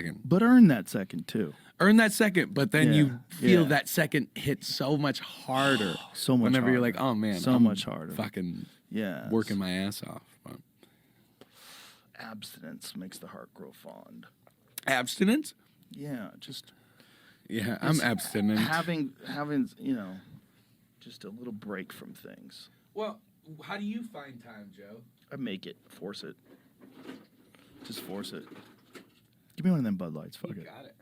second. But earn that second, too. Earn that second, but then Yeah, you feel yeah. that second hit so much harder. So much whenever you're harder. like, oh, man. So I'm much harder. fucking Yeah. working my ass off. But Abstinence makes the heart grow fond. abstinence? Yeah, just Yeah, I'm abstinent. having just a little break from things. Well, how do you find time, Joe? I make it, force it. Just force it. Give me one of them Bud Lights. Fuck You it. got it.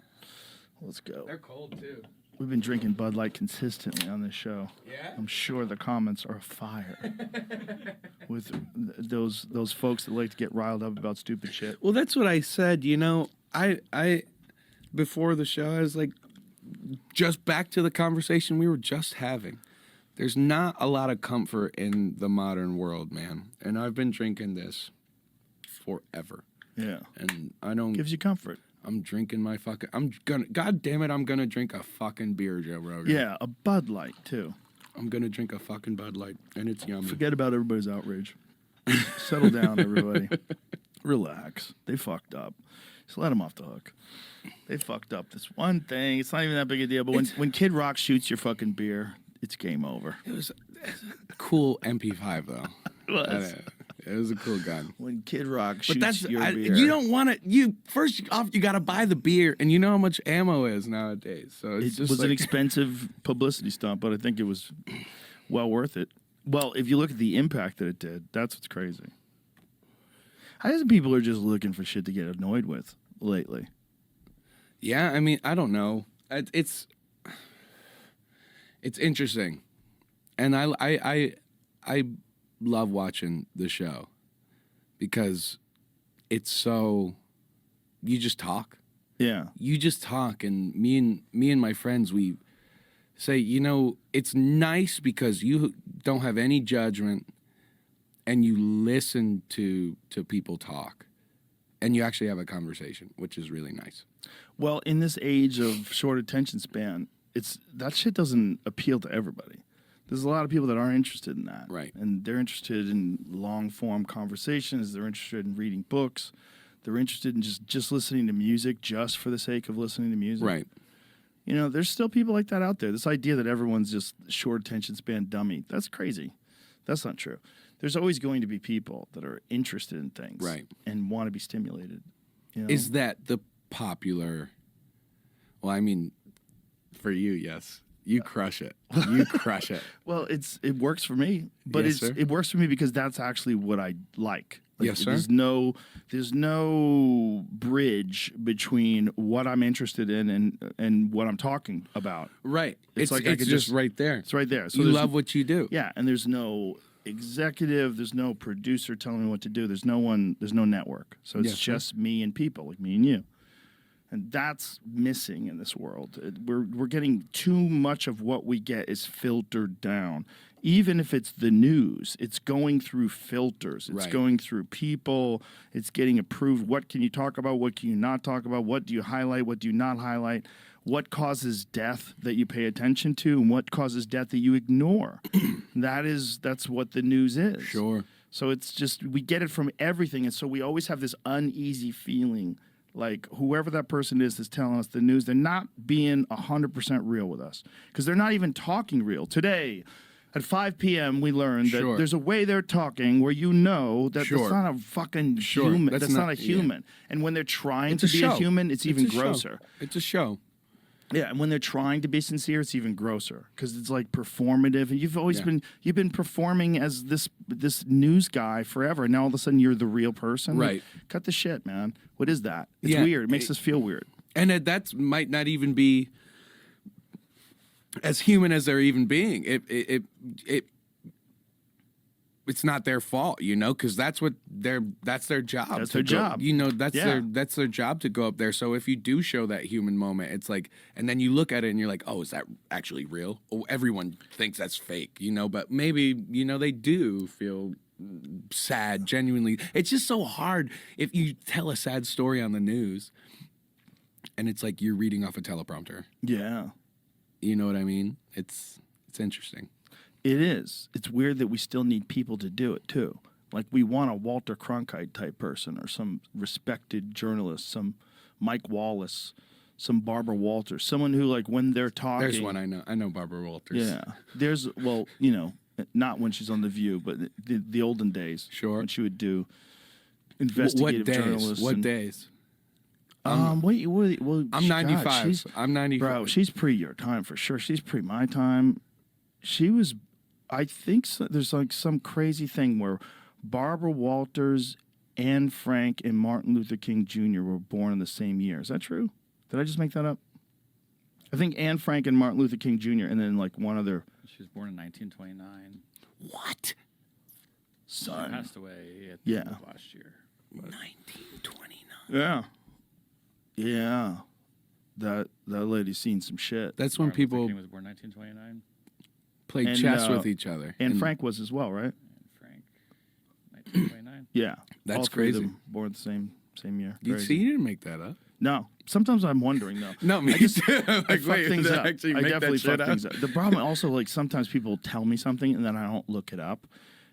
Let's go. They're cold, too. We've been drinking Bud Light consistently on this show. Yeah? I'm sure the comments are fire with those folks that like to get riled up about stupid shit. Well, that's what I said. You know, I before the show, I was like, just back to the conversation we were just having. There's not a lot of comfort in the modern world, man. And I've been drinking this forever. Yeah. And I don't... Gives you comfort. I'm drinking my fucking... God damn it, I'm gonna drink a fucking beer, Joe Rogan. Yeah, a Bud Light, too. I'm gonna drink a fucking Bud Light, and it's yummy. Forget about everybody's outrage. Settle down, everybody. Relax. They fucked up. Just let them off the hook. They fucked up this one thing. It's not even that big a deal, but when Kid Rock shoots your fucking beer, it's game over. It was a cool MP5, though. It was a cool gun. When Kid Rock But shoots your beer. you don't want to. First off, you got to buy the beer, and you know how much ammo is nowadays. So it's It just was like, an expensive publicity stunt, but I think it was well worth it. Well, if you look at the impact that it did, that's what's crazy. I think people are just looking for shit to get annoyed with lately. Yeah, I mean, I don't know. It's interesting, and I love watching the show because it's so you just talk. Yeah. You just talk, and me and my friends, we say, you know, it's nice because you don't have any judgment, and you listen to people talk, and you actually have a conversation, which is really nice. Well, in this age of short attention span, that shit doesn't appeal to everybody. There's a lot of people that aren't interested in that. Right. And they're interested in long-form conversations. They're interested in reading books. They're interested in just listening to music just for the sake of listening to music. Right. You know, there's still people like that out there. This idea that everyone's just short attention span dummy, that's crazy. That's not true. There's always going to be people that are interested in things. Right. And want to be stimulated. You know? Is that the popular... Well, I mean, for you, yes. You crush it. You crush it. Well, it works for me, but Yes, sir. it works for me because that's actually what I like. Yes, sir. There's no bridge between what I'm interested in and what I'm talking about. Right. It's like I it's could just just- right there. It's right there. So You there's- love what you do. Yeah, and there's no executive, there's no producer telling me what to do. There's no network. So it's Yes, sir. just me and people like me and you. And that's missing in this world. We're getting too much of what we get is filtered down. Even if it's the news, it's going through filters. It's Right. going through people. It's getting approved. What can you talk about? What can you not talk about? What do you highlight? What do you not highlight? What causes death that you pay attention to, and what causes death that you ignore? That's what the news is. Sure. So it's just we get it from everything, and so we always have this uneasy feeling. Like whoever that person is that's telling us the news, they're not being 100% real with us because they're not even talking real. Today, at 5 p.m., we learned that Sure. there's a way they're talking where you know that Sure. that's not a fucking Sure. human. That's That's not not- a human. And when they're trying It's to a be show. a human, it's even a show. grosser. It's a show. Yeah, and when they're trying to be sincere, it's even grosser because it's like performative. And you've always Yeah. been performing as this news guy forever. And now all of a sudden you're the real person. Right. Cut the shit, man. What is that? It's Yeah. weird. It makes us feel weird. And that might not even be as human as they're even being. It's not their fault, you know, because that's their job. That's their to go- job. You know, that's Yeah. their job to go up there. So if you do show that human moment, it's like, and then you look at it and you're like, oh, is that actually real? Oh, everyone thinks that's fake, you know, but maybe, you know, they do feel sad, genuinely. It's just so hard if you tell a sad story on the news and it's like you're reading off a teleprompter. Yeah. You know what I mean? It's interesting. It is. It's weird that we still need people to do it too. Like we want a Walter Cronkite type person or some respected journalist, some Mike Wallace, some Barbara Walters, someone who like when they're talking. There's one I know. I know Barbara Walters. Yeah. There's not when she's on The View, but the olden days. Sure. When she would do investigative journalists. What days? Well, I'm 95. God, I'm 95. Bro, she's pre your time for sure. She's pre my time. She was, I think there's like some crazy thing where Barbara Walters, Anne Frank, and Martin Luther King Jr. were born in the same year. Is that true? Did I just make that up? I think Anne Frank and Martin Luther King Jr. and then like one other. She was born in 1929. What? She passed away at Yeah. the end of last year. 1929. Yeah. Yeah. That lady's seen some shit. That's when Martin Luther people King was born 1929. played And, chess with each other. And Frank was as well, right? And Frank, 1929. Yeah. That's All three of crazy. them born the same year. You Crazy. see, you didn't make that up. No. Sometimes I'm wondering though. No, me too. I Like, fuck wait, things did I up. actually I make definitely that shit fuck up? things up. The problem also, like, sometimes people tell me something and then I don't look it up,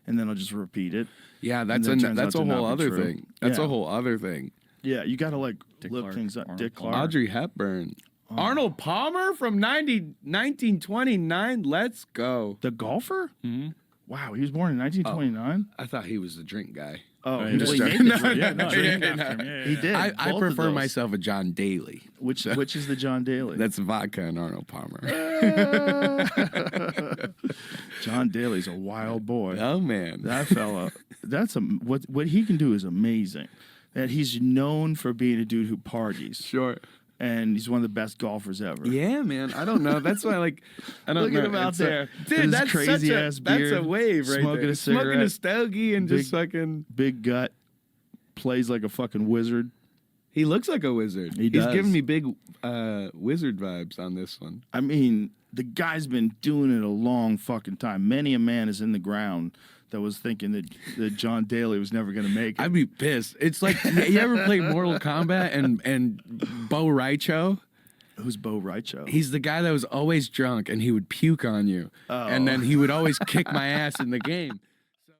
and then I'll just repeat it. Yeah, that's then it turns that's out a to not whole be other true. thing. That's Yeah. a whole other thing. Yeah, you got to like Dick look Clark, things up. Arnold Dick Palmer. Clark. Audrey Hepburn. Oh. Arnold Palmer from 1929. Let's go. The golfer? Mm-hmm. Wow, he was born in 1929. I thought he was the drink guy. Oh, Oh, he, he well, he just- made the No, drink. Yeah, no, Yeah, named no. after him. Yeah, He yeah. did. I both of prefer those. myself a John Daly. Which is the John Daly? That's vodka and Arnold Palmer. John Daly's a wild boy. Oh man. That fella, what he can do is amazing. That he's known for being a dude who parties, Sure. and he's one of the best golfers ever. Yeah, man. I don't know. That's why, like, I don't Look know. at him out It's there with dude. his That's crazy such a, ass That's a beard, wave right smoking there. a Smoking a cigarette, stogie and just big- fucking. Big gut, plays like a fucking wizard. He looks like a wizard. He He's does. giving me big wizard vibes on this one. I mean, the guy's been doing it a long fucking time. Many a man is in the ground that was thinking that John Daly was never going to make it. I'd be pissed. It's like you ever play Mortal Kombat and Bo Raicho? Who's Bo Raicho? He's the guy that was always drunk and he would puke on you, and then he would always kick my ass in the game.